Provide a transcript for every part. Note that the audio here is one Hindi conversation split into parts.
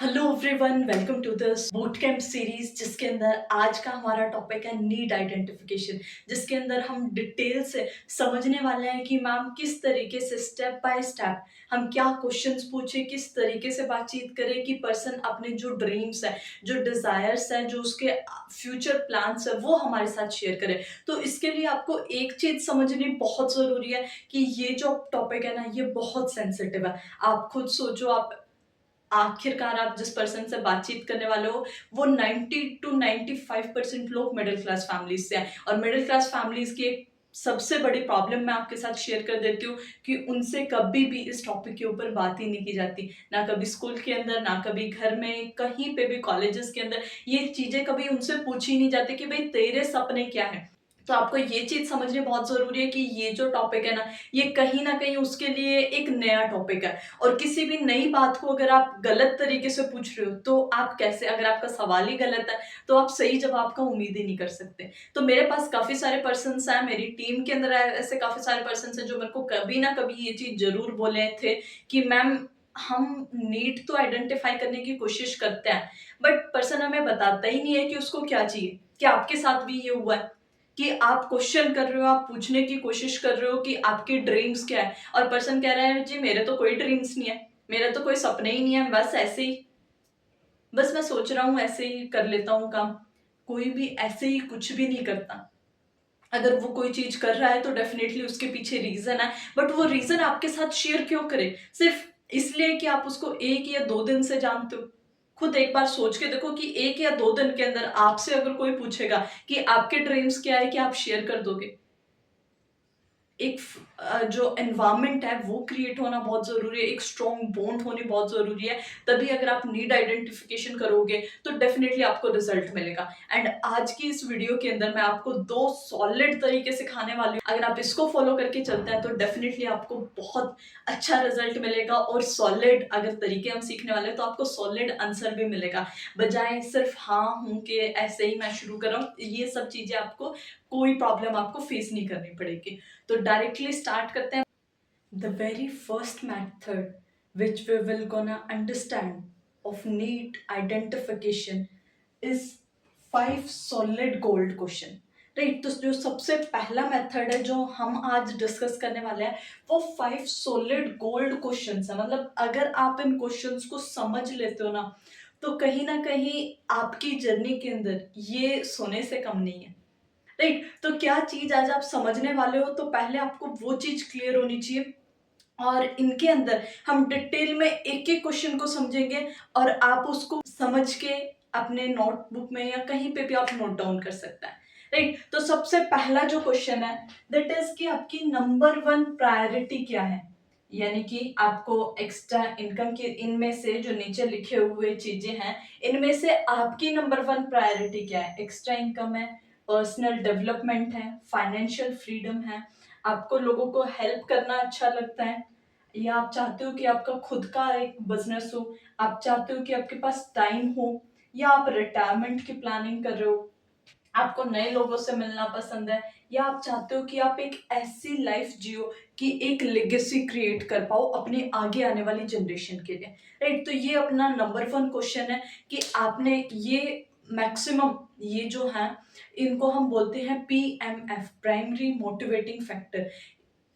Hello everyone, welcome to this boot camp series जिसके अंदर आज का हमारा टॉपिक है नीड आइडेंटिफिकेशन। जिसके अंदर हम डिटेल से समझने वाले हैं कि मैम किस तरीके से स्टेप बाय स्टेप हम क्या क्वेश्चंस पूछे, किस तरीके से बातचीत करें कि पर्सन अपने जो ड्रीम्स है, जो डिजायर्स है, जो उसके फ्यूचर प्लान्स है वो हमारे साथ शेयर करे। तो इसके लिए आपको एक चीज समझनी बहुत जरूरी है कि ये जो टॉपिक है ना, ये बहुत सेंसिटिव है। आप खुद सोचो, आप आखिरकार आप जिस पर्सन से बातचीत करने वाले हो वो 90 टू 95% लोग मिडिल क्लास फैमिलीज से हैं। और मिडिल क्लास फैमिलीज की एक सबसे बड़ी प्रॉब्लम मैं आपके साथ शेयर कर देती हूँ कि उनसे कभी भी इस टॉपिक के ऊपर बात ही नहीं की जाती। ना कभी स्कूल के अंदर, ना कभी घर में, कहीं पे भी, कॉलेजेस के अंदर ये चीजें कभी उनसे पूछी नहीं जाती कि भाई तेरे सपने क्या है। तो आपको ये चीज समझनी बहुत जरूरी है कि ये जो टॉपिक है ना कहीं उसके लिए एक नया टॉपिक है। और किसी भी नई बात को अगर आप गलत तरीके से पूछ रहे हो तो आप कैसे, अगर आपका सवाल ही गलत है तो आप सही जवाब का उम्मीद ही नहीं कर सकते। तो मेरे पास काफी सारे पर्सन हैं, मेरी टीम के अंदर ऐसे काफी सारे पर्सन हैं जो मेरे को कभी ना कभी ये चीज जरूर बोले थे कि मैम हम नीड तो आइडेंटिफाई करने की कोशिश करते हैं, बट पर्सन हमें बताता ही नहीं है कि उसको क्या चाहिए। क्या आपके साथ भी ये हुआ है कि आप क्वेश्चन कर रहे हो, आप पूछने की कोशिश कर रहे हो कि आपके ड्रीम्स क्या है, और पर्सन कह रहा है जी मेरे तो कोई ड्रीम्स नहीं है, मेरे तो कोई सपने ही नहीं है, बस ऐसे ही, बस मैं सोच रहा हूँ, ऐसे ही कर लेता हूँ काम। कोई भी ऐसे ही कुछ भी नहीं करता। अगर वो कोई चीज कर रहा है तो डेफिनेटली उसके पीछे रीजन है, बट वो रीजन आपके साथ शेयर क्यों करे? सिर्फ इसलिए कि आप उसको 1 या 2 दिन से जानते हो? खुद एक बार सोच के देखो कि 1 या 2 दिन के अंदर आपसे अगर कोई पूछेगा कि आपके ड्रीम्स क्या है, कि आप शेयर कर दोगे? एक जो एनवायरनमेंट है वो क्रिएट होना बहुत जरूरी है, एक स्ट्रॉन्ग बॉन्ड होनी बहुत जरूरी है। तभी अगर आप नीड आइडेंटिफिकेशन करोगे तो डेफिनेटली आपको रिजल्ट मिलेगा। एंड आज की इस वीडियो के अंदर मैं आपको 2 सॉलिड तरीके सिखाने वाली हूँ। अगर आप इसको फॉलो करके चलते हैं तो डेफिनेटली आपको बहुत अच्छा रिजल्ट मिलेगा। और सॉलिड अगर तरीके हम सीखने वाले हैं तो आपको सॉलिड आंसर भी मिलेगा, बजाय सिर्फ हाँ हूँ के ऐसे ही मैं शुरू कर रहा हूँ। ये सब चीजें आपको, कोई प्रॉब्लम आपको फेस नहीं करनी पड़ेगी। तो डायरेक्टली स्टार्ट करते हैं। The very first method which we will gonna understand of need identification is 5 solid gold question. Right, तो जो सबसे पहला मेथड है जो हम आज डिस्कस करने वाले हैं वो 5 सॉलिड गोल्ड क्वेश्चन है। मतलब अगर आप इन क्वेश्चंस को समझ लेते हो तो कहीं ना कहीं आपकी जर्नी के अंदर ये सोने से कम नहीं है। राइट, तो क्या चीज आज आप समझने वाले हो तो पहले आपको वो चीज क्लियर होनी चाहिए। और इनके अंदर हम डिटेल में एक एक क्वेश्चन को समझेंगे और आप उसको समझ के अपने नोटबुक में या कहीं पे भी आप नोट डाउन कर सकते हैं। राइट, तो सबसे पहला जो क्वेश्चन है दैट इज कि आपकी नंबर 1 प्रायोरिटी क्या है। यानी कि आपको एक्स्ट्रा इनकम के इनमें से जो नीचे लिखे हुए चीजें हैं, इनमें से आपकी नंबर 1 प्रायोरिटी क्या है? एक्स्ट्रा इनकम है, पर्सनल डेवलपमेंट है, फाइनेंशियल फ्रीडम है, आपको लोगों को हेल्प करना अच्छा लगता है, या आप चाहते हो कि आपका खुद का एक बिजनेस हो, आप चाहते हो कि आपके पास टाइम हो, या आप रिटायरमेंट की प्लानिंग कर रहे हो, आपको नए लोगों से मिलना पसंद है, या आप चाहते हो कि आप एक ऐसी लाइफ जियो कि एक लेगेसी क्रिएट कर पाओ अपने आगे आने वाली जनरेशन के लिए। राइट, तो ये अपना नंबर 1 क्वेश्चन है कि आपने ये मैक्सिमम, ये जो है इनको हम बोलते हैं PMF, प्राइमरी मोटिवेटिंग फैक्टर।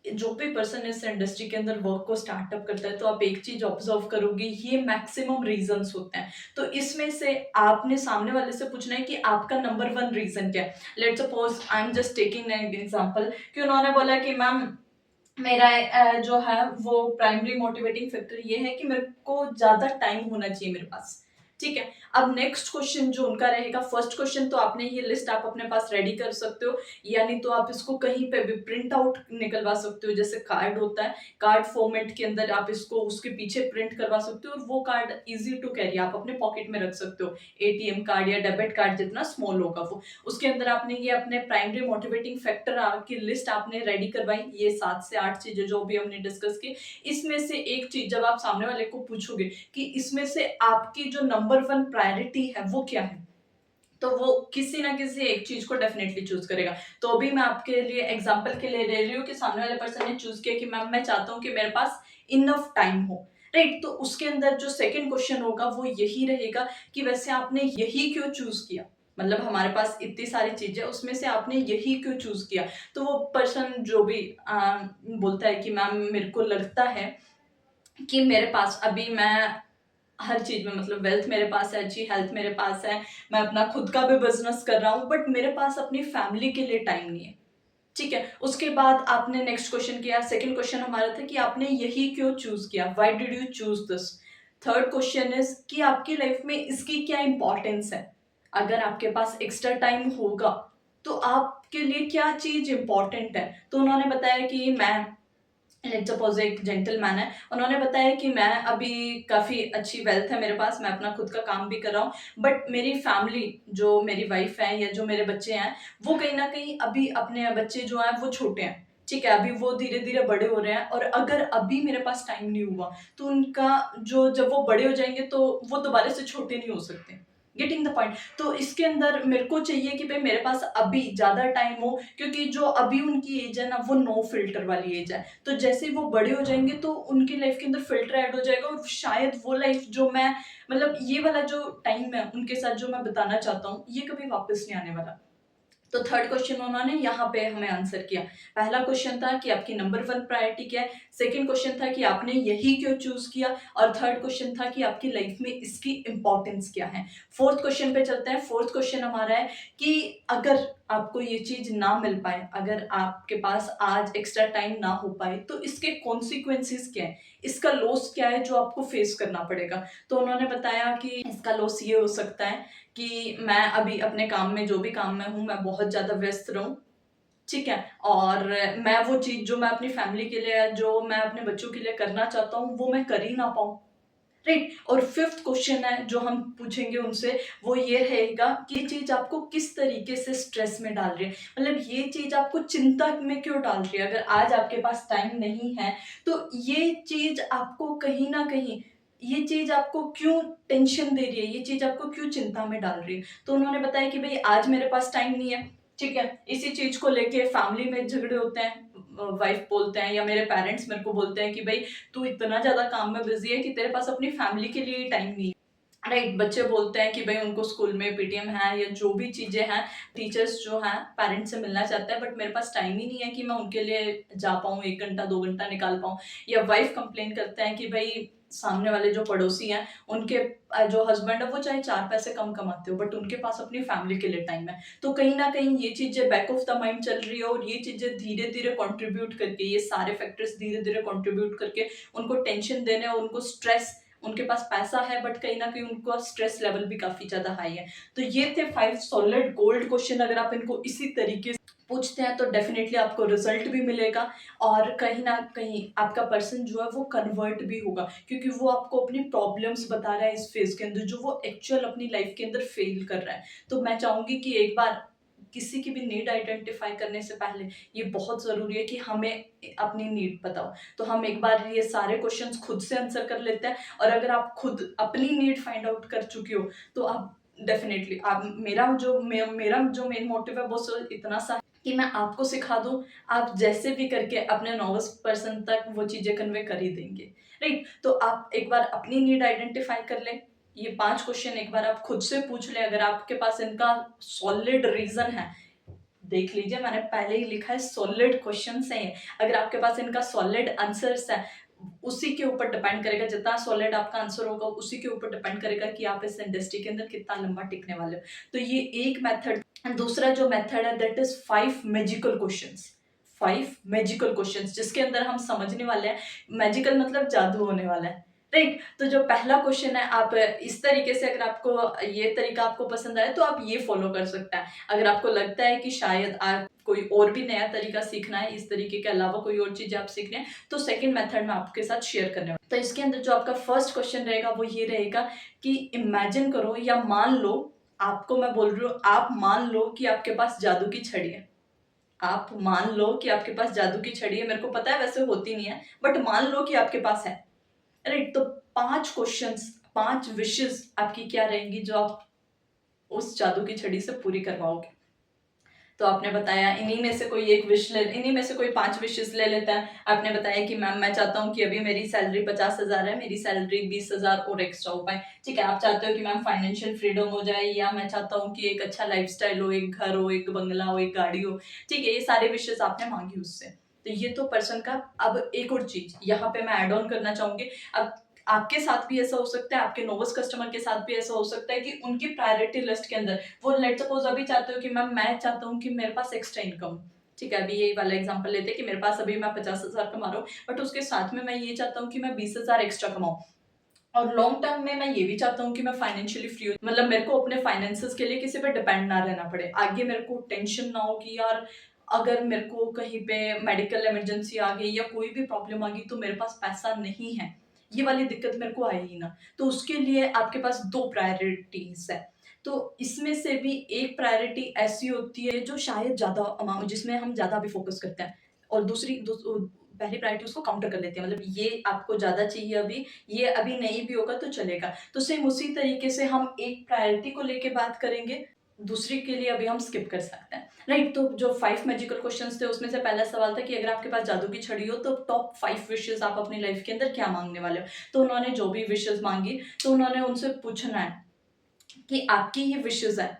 जो भी पर्सन इस इंडस्ट्री के अंदर वर्क को स्टार्टअप करता है तो आप एक चीज ऑब्जर्व करोगे, ये मैक्सिमम रीजंस होते हैं। तो इसमें से आपने सामने वाले से पूछना है कि आपका नंबर 1 रीजन क्या है। Let suppose I am just taking an example कि उन्होंने बोला कि मैम मेरा जो है वो प्राइमरी मोटिवेटिंग फैक्टर ये है कि मेरे को ज्यादा टाइम होना चाहिए मेरे पास। ठीक है, अब नेक्स्ट क्वेश्चन जो उनका रहेगा, फर्स्ट क्वेश्चन तो आपने ये लिस्ट आप अपने पास रेडी कर सकते हो, यानी तो आप इसको कहीं पे भी प्रिंट आउट निकलवा सकते हो। जैसे कार्ड होता है, कार्ड फॉर्मेट के अंदर आप इसको उसके पीछे प्रिंट करवा सकते हो और वो कार्ड इजी टू कैरी आप अपने पॉकेट में रख सकते हो। ATM कार्ड या डेबिट कार्ड जितना स्मॉल होगा वो, उसके अंदर आपने ये अपने प्राइमरी मोटिवेटिंग फैक्टर की लिस्ट आपने रेडी करवाई, ये 7 से 8 चीजें जो भी हमने डिस्कस की। इसमें से एक चीज जब आप सामने वाले को पूछोगे कि इसमें से आपकी जो नंबर 1 प्रायोरिटी है वो क्या है, तो वो किसी ना किसी एक चीज को डेफिनेटली चूज करेगा। तो अभी मैं आपके लिए एग्जांपल के लिए ले रही हूँ कि सामने वाले पर्सन ने चूज किया कि मैम मैं चाहता हूँ कि मेरे पास इनफ टाइम हो। राइट? तो उसके अंदर जो सेकंड क्वेश्चन होगा वो यही रहेगा कि वैसे आपने यही क्यों चूज़ किया? मतलब हमारे पास इतनी सारी चीज़ें, उसमें से आपने यही क्यों चूज़ किया? तो वो पर्सन जो भी बोलता है कि मैम मेरे को लगता है कि मेरे पास अभी मैं हर चीज़ में, मतलब वेल्थ मेरे पास है, अच्छी हेल्थ मेरे पास है, मैं अपना खुद का भी बिज़नेस कर रहा हूँ, बट मेरे पास अपनी फैमिली के लिए टाइम नहीं है। ठीक है? उसके बाद आपने नेक्स्ट क्वेश्चन किया, सेकंड क्वेश्चन हमारा था कि आपने यही क्यों चूज़ किया? Why did you choose this? Third question is कि आपकी लाइफ में इसकी क्या इम्पोर्टेंस है? अगर आपके पास एक्स्ट्रा टाइम होगा, तो आपके लिए क्या चीज़ इम्पोर्टेंट है? तो उन्होंने बताया कि मैं, लेट्स सपोज़ एक जेंटलमैन है, उन्होंने बताया कि मैं अभी काफ़ी अच्छी वेल्थ है मेरे पास, मैं अपना खुद का काम भी कर रहा हूँ, बट मेरी फैमिली, जो मेरी वाइफ़ है या जो मेरे बच्चे हैं, वो कहीं न कहीं अभी अपने बच्चे जो हैं वो छोटे हैं, ठीक है? अभी वो धीरे-धीरे बड़े हो रहे हैं और अगर अभी मेरे पास टाइम नहीं हुआ, तो उनका जो जब वो बड़े हो जाएँगे तो वो दोबारा से छोटे नहीं हो सकते। Getting the point? तो इसके अंदर मेरे को चाहिए कि भई मेरे पास अभी ज़्यादा टाइम हो, क्योंकि जो अभी उनकी एज है ना, वो नो फ़िल्टर वाली एज है। तो जैसे ही वो बड़े हो जाएँगे तो उनकी लाइफ़ के अंदर फ़िल्टर ऐड हो जाएगा और शायद वो लाइफ़ जो मैं, मतलब ये वाला जो टाइम है उनके साथ जो मैं बिताना चाहता हूँ, ये कभी वापस नहीं आने वाला। तो थर्ड क्वेश्चन उन्होंने यहाँ पे हमें आंसर किया। पहला क्वेश्चन था कि आपकी नंबर 1 प्रायोरिटी क्या है? सेकंड क्वेश्चन था कि आपने यही क्यों चूज़ किया? और थर्ड क्वेश्चन था कि आपकी लाइफ में इसकी इम्पोर्टेंस क्या है? फोर्थ क्वेश्चन पे चलते हैं। फोर्थ क्वेश्चन हमारा है कि अगर आपको ये चीज़ ना मिल पाए, अगर आपके पास आज एक्स्ट्रा टाइम ना हो पाए, तो इसके कॉन्सिक्वेंसेस क्या हैं? इसका लॉस क्या है जो आपको फेस करना पड़ेगा? तो उन्होंने बताया कि इसका लॉस ये हो सकता है कि मैं अभी अपने काम में, जो भी काम में हूँ, मैं बहुत ज़्यादा व्यस्त रहूँ, ठीक है? और मैं वो चीज़ जो मैं अपनी फैमिली के लिए, जो मैं अपने बच्चों के लिए करना चाहता हूँ, वो मैं कर ही ना पाऊँ, राइट? और फिफ्थ क्वेश्चन है जो हम पूछेंगे उनसे, वो ये रहेगा कि ये चीज़ आपको किस तरीके से स्ट्रेस में डाल रही है? मतलब ये चीज़ आपको चिंता में क्यों डाल रही है? अगर आज आपके पास टाइम नहीं है, तो ये चीज़ आपको कहीं न कहीं, ये चीज़ आपको क्यों टेंशन दे रही है? ये चीज़ आपको क्यों चिंता में डाल रही है? तो उन्होंने बताया कि भई आज मेरे पास टाइम नहीं है, ठीक है? इसी चीज़ को लेके फैमिली में झगड़े होते हैं, वाइफ बोलते हैं या मेरे पेरेंट्स मेरे को बोलते हैं कि भई तू इतना ज़्यादा काम में बिज़ी है कि तेरे पास अपनी फैमिली के लिए ही टाइम नहीं है। राइट, बच्चे बोलते हैं कि भई उनको स्कूल में पीटीएम है या जो भी चीज़ें हैं, टीचर्स जो हैं पेरेंट्स से मिलना चाहते हैं, बट मेरे पास टाइम ही नहीं है कि मैं उनके लिए जा पाऊँ, 1 घंटा 2 घंटा निकाल पाऊँ। या वाइफ कंप्लेन करते हैं कि भई सामने वाले जो पड़ोसी हैं, उनके जो हस्बैंड है वो चाहे 4 पैसे कम कमाते हो, बट उनके पास अपनी फैमिली के लिए टाइम है। तो कहीं न कहीं ये चीज़ें बैक ऑफ द माइंड चल रही है और ये चीज़ें धीरे-धीरे कंट्रीब्यूट करके, ये सारे फैक्टर्स धीरे-धीरे कंट्रीब्यूट करके उनको टेंशन देने और उनको स्ट्रेस, उनके पास पैसा है बट कहीं न कहीं उनका स्ट्रेस लेवल भी काफ़ी ज़्यादा हाई है। तो ये थे 5 सॉलिड गोल्ड क्वेश्चन, अगर आप इनको इसी तरीके से पूछते हैं तो डेफिनिटली आपको रिजल्ट भी मिलेगा और कहीं न कहीं आपका पर्सन जो है वो कन्वर्ट भी होगा, क्योंकि वो आपको अपनी प्रॉब्लम्स बता रहा है इस फेज़ के अंदर, जो वो एक्चुअल अपनी लाइफ़ के अंदर फ़ेल कर रहा है। तो मैं चाहूँगी कि एक बार किसी की भी नीड आइडेंटिफ़ाई करने से पहले ये बहुत ज़रूरी है कि हमें अपनी नीड पता हो। तो हम एक बार ये सारे क्वेश्चंस खुद से आंसर कर लेते हैं और अगर आप खुद अपनी नीड फाइंड आउट कर चुके हो, तो आप डेफ़िनेटली, आप, मेरा जो मेन मोटिव है वो सिर्फ़ इतना सा है कि मैं आपको सिखा दूँ, आप जैसे भी करके अपने नॉविस पर्सन तक वो चीज़ें कन्वे कर ही देंगे, राइट? तो आप एक बार अपनी नीड आइडेंटिफ़ाई कर लें, ये 5 क्वेश्चन एक बार आप खुद से पूछ लें, अगर आपके पास इनका सॉलिड रीज़न है, देख लीजिए मैंने पहले ही लिखा है सॉलिड क्वेश्चंस हैं ये। अगर आपके पास इनका सॉलिड आंसर्स है, उसी के ऊपर डिपेंड करेगा, जितना सॉलिड आपका आंसर होगा उसी के ऊपर डिपेंड करेगा कि आप इस इंडस्ट्री के अंदर कितना लंबा टिकने वाले हो। तो ये एक मेथड, दूसरा जो मेथड है that is 5 magical questions. 5 magical questions जिसके अंदर हम समझने वाले हैं, मैजिकल मतलब जादू होने वाला है, राइट? तो जो पहला क्वेश्चन है, आप इस तरीके से, अगर आपको ये तरीका आपको पसंद आया तो आप ये फॉलो कर सकते हैं। अगर आपको लगता है कि शायद आप कोई और भी नया तरीका सीखना है, इस तरीके के अलावा कोई और चीज़ें आप सीख रहे हैं, तो सेकंड मेथड मैं आपके साथ शेयर करने वाली हूँ। तो इसके अंदर जो आपका फर्स्ट क्वेश्चन रहेगा वो ये रहेगा कि इमेजिन करो या मान लो, आपको मैं बोल रही हूँ, आप मान लो कि आपके पास जादू की छड़ी है। आप मान लो कि आपके पास जादू की छड़ी है, मेरे को पता है वैसे होती नहीं है, बट मान लो कि आपके पास है, राइट? तो 5 क्वेश्चंस, 5 विशेज़ आपकी क्या रहेंगी जो आप उस जादू की छड़ी से पूरी करवाओगे? तो आपने बताया इन्हीं में से कोई 5 विशेज़ ले लेता है। आपने बताया कि मैम मैं चाहता हूँ कि अभी मेरी सैलरी 50,000 है, मेरी सैलरी 20,000 और एक्स्ट्रा हो पाए। ठीक है, आप चाहते हो कि मैम फाइनेंशियल फ्रीडम हो जाए, या मैं चाहता हूँ कि एक अच्छा लाइफ़स्टाइल हो, एक घर हो, एक बंगला हो, एक गाड़ी हो। ठीक है, ये सारे विशेज़ आपने माँगी उससे। तो ये तो पर्सन का। अब एक और चीज़ यहाँ पे मैं ऐड ऑन करना चाहूँगी। अब आपके साथ भी ऐसा हो सकता है, आपके नोविस कस्टमर के साथ भी ऐसा हो सकता है कि उनकी प्रायोरिटी लिस्ट के अंदर वो लेट्स सपोज अभी चाहते हो कि मैम मैं चाहता हूँ कि मेरे पास एक्स्ट्रा इनकम। ठीक है, अभी यही वाला एग्जांपल लेते हैं कि मेरे पास अभी मैं 50,000 कमा रहा हूँ, बट उसके साथ में मैं ये चाहता हूँ कि मैं 20,000 एक्स्ट्रा कमाऊँ। और लॉन्ग टर्म में मैं ये भी चाहता हूँ कि मैं फाइनेंशियली फ्री हूँ, मतलब मेरे को अपने फाइनेंसेस के लिए किसी पे डिपेंड ना रहना पड़े। आगे मेरे को टेंशन ना हो कि यार अगर मेरे को कहीं पे मेडिकल इमरजेंसी आ गई या कोई भी प्रॉब्लम आ गई तो मेरे पास पैसा नहीं है, ये वाली दिक्कत मेरे को आई ही ना। तो उसके लिए आपके पास 2 प्रायोरिटीज़ है। तो इसमें से भी एक प्रायोरिटी ऐसी होती है जो शायद ज़्यादा अमाउंट जिसमें हम ज़्यादा भी फ़ोकस करते हैं, और पहली प्रायोरिटी उसको काउंटर कर देते हैं। मतलब ये आपको ज़्यादा चाहिए अभी, ये अभी नहीं भी होगा तो चलेगा। तो सेम उसी तरीके से हम एक प्रायोरिटी को लेके बात करेंगे, दूसरी के लिए अभी हम स्किप कर सकते हैं। राइट, तो जो 5 मैजिकल क्वेश्चन्स थे उसमें से पहला सवाल था कि अगर आपके पास जादू की छड़ी हो तो टॉप 5 विशेज़ आप अपनी लाइफ के अंदर क्या माँगने वाले हो? तो उन्होंने जो भी विशेज़ माँगी, तो उन्होंने उनसे पूछना है कि आपकी ये विशेज़ है,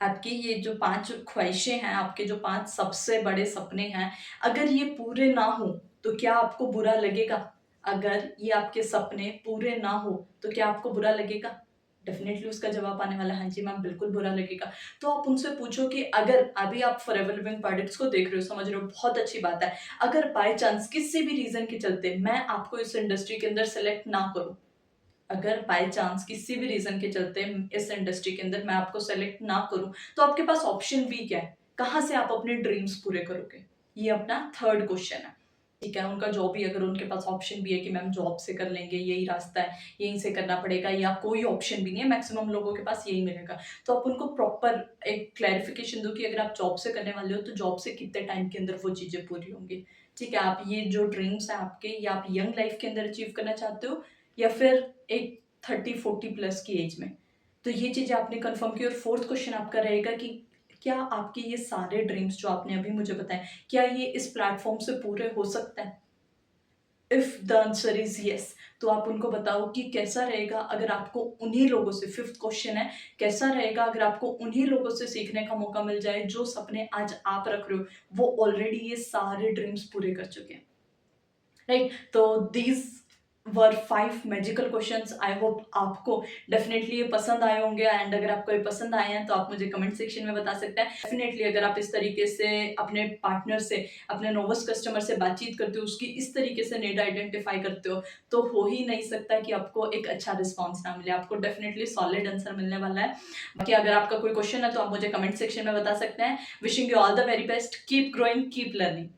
आपकी ये जो 5 ख्वाहिशें हैं, आपके जो 5 सबसे बड़े सपने हैं, अगर ये पूरे ना हो, तो क्या आपको बुरा लगेगा? अगर ये आपके सपने पूरे ना हो, तो क्या आपको बुरा लगेगा? डेफ़िनेटली उसका जवाब आने वाला है, हाँ जी मैम, बिल्कुल बुरा लगेगा। तो आप उनसे पूछो कि अगर अभी आप फॉरएवर लिविंग प्रोडक्ट्स को देख रहे हो, समझ रहे हो, बहुत अच्छी बात है। अगर बाय चांस किसी भी रीज़न के चलते मैं आपको इस इंडस्ट्री के अंदर सेलेक्ट ना करूँ, अगर बाय चांस किसी भी रीज़न के चलते इस इंडस्ट्री के अंदर मैं आपको सेलेक्ट ना करूँ, तो आपके पास ऑप्शन बी क्या है? कहाँ से आप अपने ड्रीम्स पूरे करोगे? ये अपना थर्ड क्वेश्चन है। ठीक है, उनका जॉब ही अगर उनके पास ऑप्शन भी है कि मैम जॉब से कर लेंगे, यही रास्ता है, यहीं से करना पड़ेगा, या कोई ऑप्शन भी नहीं है, मैक्सिमम लोगों के पास यही मिलेगा। तो आप उनको प्रॉपर एक क्लैरिफिकेशन दो कि अगर आप जॉब से करने वाले हो, तो जॉब से कितने टाइम के अंदर वो चीज़ें पूरी होंगी। ठीक है, आप ये जो ड्रीम्स हैं आपके, ये आप यंग लाइफ के अंदर अचीव करना चाहते हो, या फिर एक 30-40 प्लस की एज में। तो ये चीज़ें आपने कन्फर्म की। और फोर्थ क्वेश्चन आपका रहेगा कि क्या आपके ये सारे ड्रीम्स जो आपने अभी मुझे बताए, क्या ये इस प्लेटफ़ॉर्म से पूरे हो सकते हैं? If the answer is yes, तो आप उनको बताओ कि कैसा रहेगा अगर आपको उन्हीं लोगों से, फिफ्थ क्वेश्चन है, कैसा रहेगा अगर आपको उन्हीं लोगों से सीखने का मौका मिल जाए जो सपने आज आप रख रहे हो, वो ऑलरेडी ये सारे ड्रीम्स पूरे कर चुके हैं। राइट, तो these were 5 magical questions. I hope आपको डेफिनेटली ये पसंद आए होंगे, एंड अगर आपको ये पसंद आए हैं तो आप मुझे कमेंट सेक्शन में बता सकते हैं। डेफिनेटली अगर आप इस तरीके से अपने पार्टनर से, अपने नोवस कस्टमर से बातचीत करते हो, उसकी इस तरीके से नीड आइडेंटिफाई करते हो हो ही नहीं सकता कि आपको एक अच्छा रिस्पॉन्स ना मिले। आपको डेफिनेटली सॉलिड आंसर मिलने वाला है। बाकी अगर आपका कोई क्वेश्चन है तो आप मुझे कमेंट सेक्शन में बता सकते हैं। Wishing you all the very best, keep growing, keep learning.